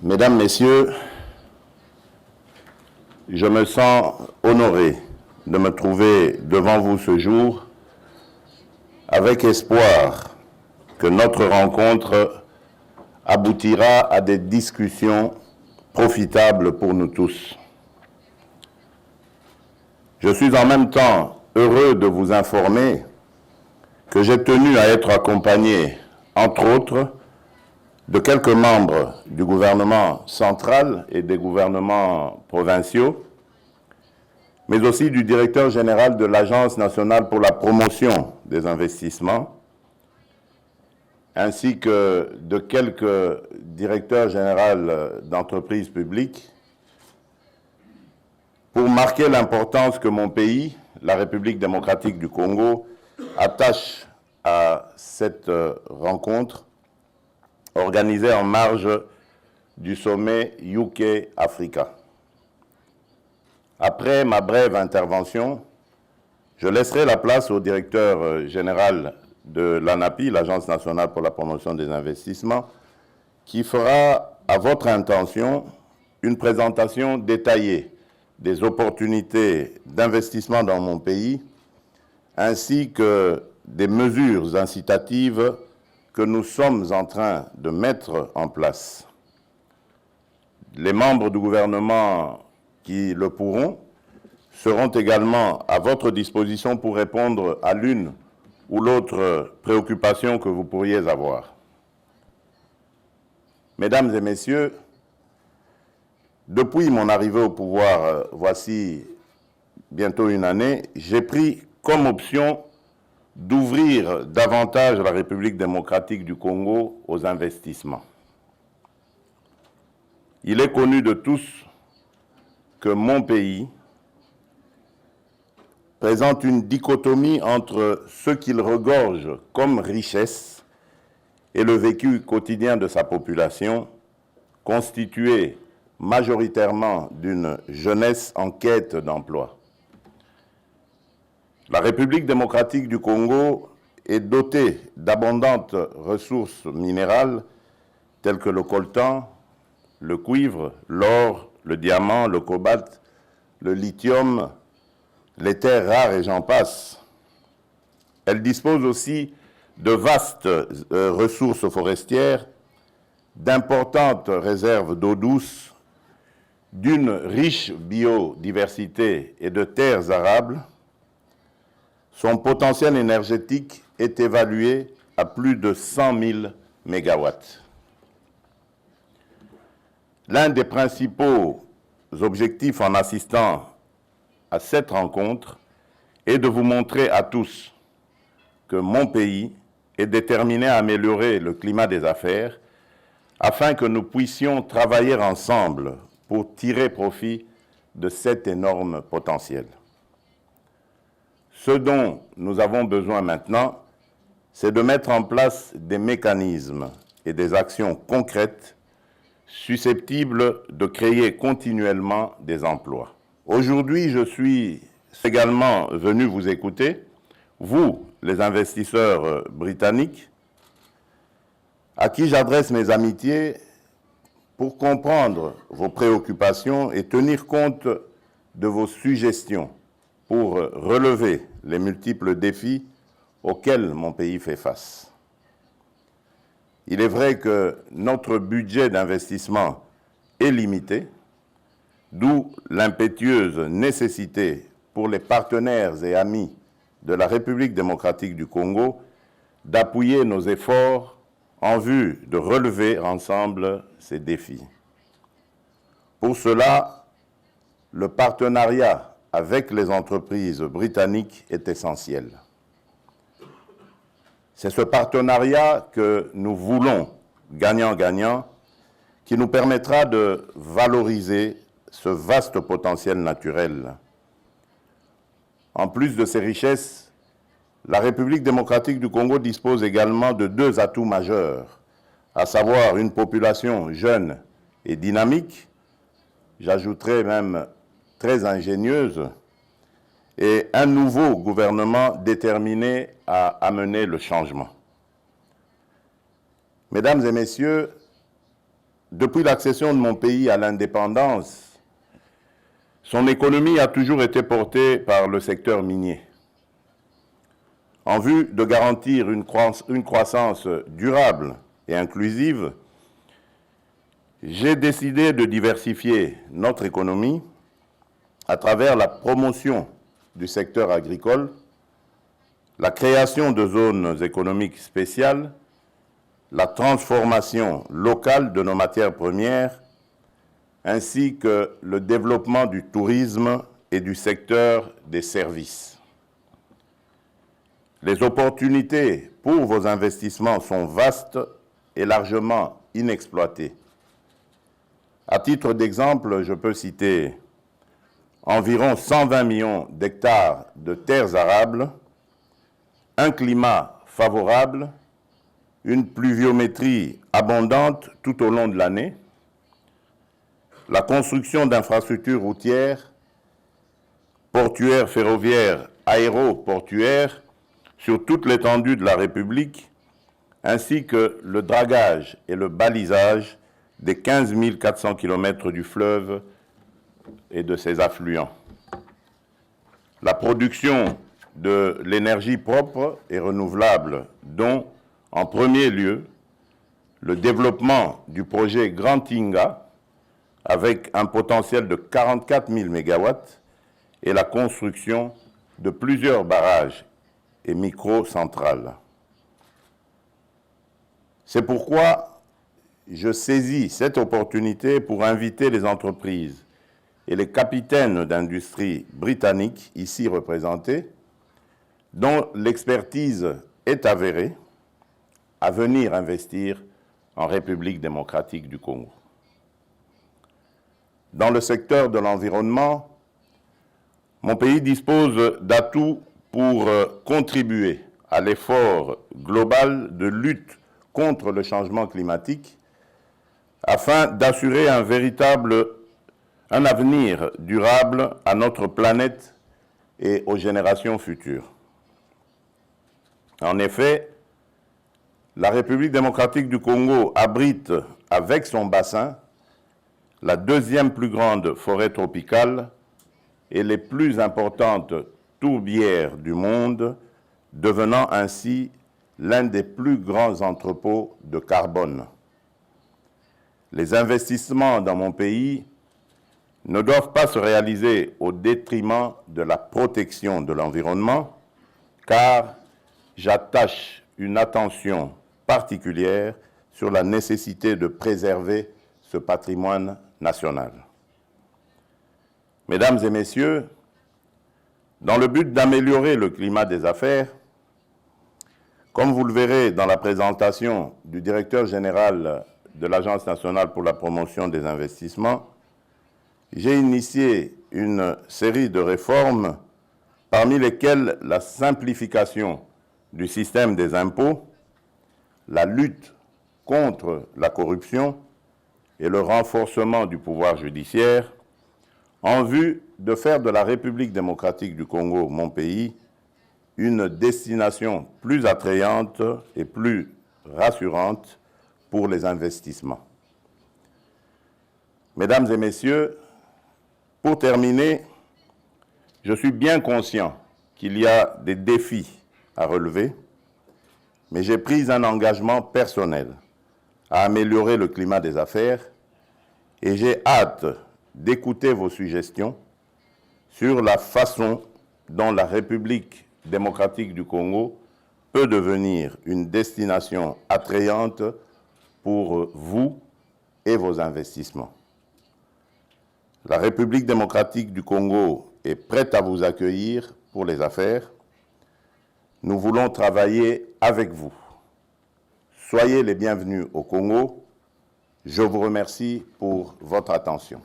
Mesdames, Messieurs, je me sens honoré de me trouver devant vous ce jour avec espoir que notre rencontre aboutira à des discussions profitables pour nous tous. Je suis en même temps heureux de vous informer que j'ai tenu à être accompagné, entre autres, de quelques membres du gouvernement central et des gouvernements provinciaux, mais aussi du directeur général de l'Agence nationale pour la promotion des investissements, ainsi que de quelques directeurs généraux d'entreprises publiques, pour marquer l'importance que mon pays, la République démocratique du Congo, attache à cette rencontre organisée en marge du sommet UK-Africa. Après ma brève intervention, je laisserai la place au directeur général de l'ANAPI, l'Agence nationale pour la promotion des investissements, qui fera, à votre intention, une présentation détaillée des opportunités d'investissement dans mon pays, ainsi que des mesures incitatives que nous sommes en train de mettre en place. Les membres du gouvernement qui le pourront seront également à votre disposition pour répondre à l'une ou l'autre préoccupation que vous pourriez avoir. Mesdames et messieurs, depuis mon arrivée au pouvoir, voici bientôt une année, j'ai pris comme option d'ouvrir davantage la République démocratique du Congo aux investissements. Il est connu de tous que mon pays présente une dichotomie entre ce qu'il regorge comme richesse et le vécu quotidien de sa population, constitué majoritairement d'une jeunesse en quête d'emploi. La République démocratique du Congo est dotée d'abondantes ressources minérales telles que le coltan, le cuivre, l'or, le diamant, le cobalt, le lithium, les terres rares et j'en passe. Elle dispose aussi de vastes ressources forestières, d'importantes réserves d'eau douce, d'une riche biodiversité et de terres arables. Son potentiel énergétique est évalué à plus de 100 000 mégawatts. L'un des principaux objectifs en assistant à cette rencontre est de vous montrer à tous que mon pays est déterminé à améliorer le climat des affaires afin que nous puissions travailler ensemble pour tirer profit de cet énorme potentiel. Ce dont nous avons besoin maintenant, c'est de mettre en place des mécanismes et des actions concrètes susceptibles de créer continuellement des emplois. Aujourd'hui, je suis également venu vous écouter, vous, les investisseurs britanniques, à qui j'adresse mes amitiés pour comprendre vos préoccupations et tenir compte de vos suggestions pour relever les multiples défis auxquels mon pays fait face. Il est vrai que notre budget d'investissement est limité, d'où l'impétueuse nécessité pour les partenaires et amis de la République démocratique du Congo d'appuyer nos efforts en vue de relever ensemble ces défis. Pour cela, le partenariat avec les entreprises britanniques est essentiel. C'est ce partenariat que nous voulons gagnant-gagnant qui nous permettra de valoriser ce vaste potentiel naturel. En plus de ces richesses, la République démocratique du Congo dispose également de deux atouts majeurs, à savoir une population jeune et dynamique, j'ajouterais même très ingénieuse, et un nouveau gouvernement déterminé à amener le changement. Mesdames et messieurs, depuis l'accession de mon pays à l'indépendance, son économie a toujours été portée par le secteur minier. En vue de garantir une croissance durable et inclusive, j'ai décidé de diversifier notre économie à travers la promotion du secteur agricole, la création de zones économiques spéciales, la transformation locale de nos matières premières, ainsi que le développement du tourisme et du secteur des services. Les opportunités pour vos investissements sont vastes et largement inexploitées. À titre d'exemple, je peux citer environ 120 millions d'hectares de terres arables, un climat favorable, une pluviométrie abondante tout au long de l'année, la construction d'infrastructures routières, portuaires, ferroviaires, aéroportuaires sur toute l'étendue de la République, ainsi que le dragage et le balisage des 15 400 km du fleuve et de ses affluents. La production de l'énergie propre et renouvelable, dont, en premier lieu, le développement du projet Grand Inga, avec un potentiel de 44 000 MW, et la construction de plusieurs barrages et microcentrales. C'est pourquoi je saisis cette opportunité pour inviter les entreprises et les capitaines d'industrie britanniques ici représentés, dont l'expertise est avérée, à venir investir en République démocratique du Congo. Dans le secteur de l'environnement, mon pays dispose d'atouts pour contribuer à l'effort global de lutte contre le changement climatique afin d'assurer un avenir durable à notre planète et aux générations futures. En effet, la République démocratique du Congo abrite, avec son bassin, la deuxième plus grande forêt tropicale et les plus importantes tourbières du monde, devenant ainsi l'un des plus grands entrepôts de carbone. Les investissements dans mon pays ne doivent pas se réaliser au détriment de la protection de l'environnement, car j'attache une attention particulière sur la nécessité de préserver ce patrimoine national. Mesdames et messieurs, dans le but d'améliorer le climat des affaires, comme vous le verrez dans la présentation du directeur général de l'Agence nationale pour la promotion des investissements, j'ai initié une série de réformes, parmi lesquelles la simplification du système des impôts, la lutte contre la corruption et le renforcement du pouvoir judiciaire, en vue de faire de la République démocratique du Congo, mon pays, une destination plus attrayante et plus rassurante pour les investissements. Mesdames et messieurs, pour terminer, je suis bien conscient qu'il y a des défis à relever, mais j'ai pris un engagement personnel à améliorer le climat des affaires et j'ai hâte d'écouter vos suggestions sur la façon dont la République démocratique du Congo peut devenir une destination attrayante pour vous et vos investissements. La République démocratique du Congo est prête à vous accueillir pour les affaires. Nous voulons travailler avec vous. Soyez les bienvenus au Congo. Je vous remercie pour votre attention.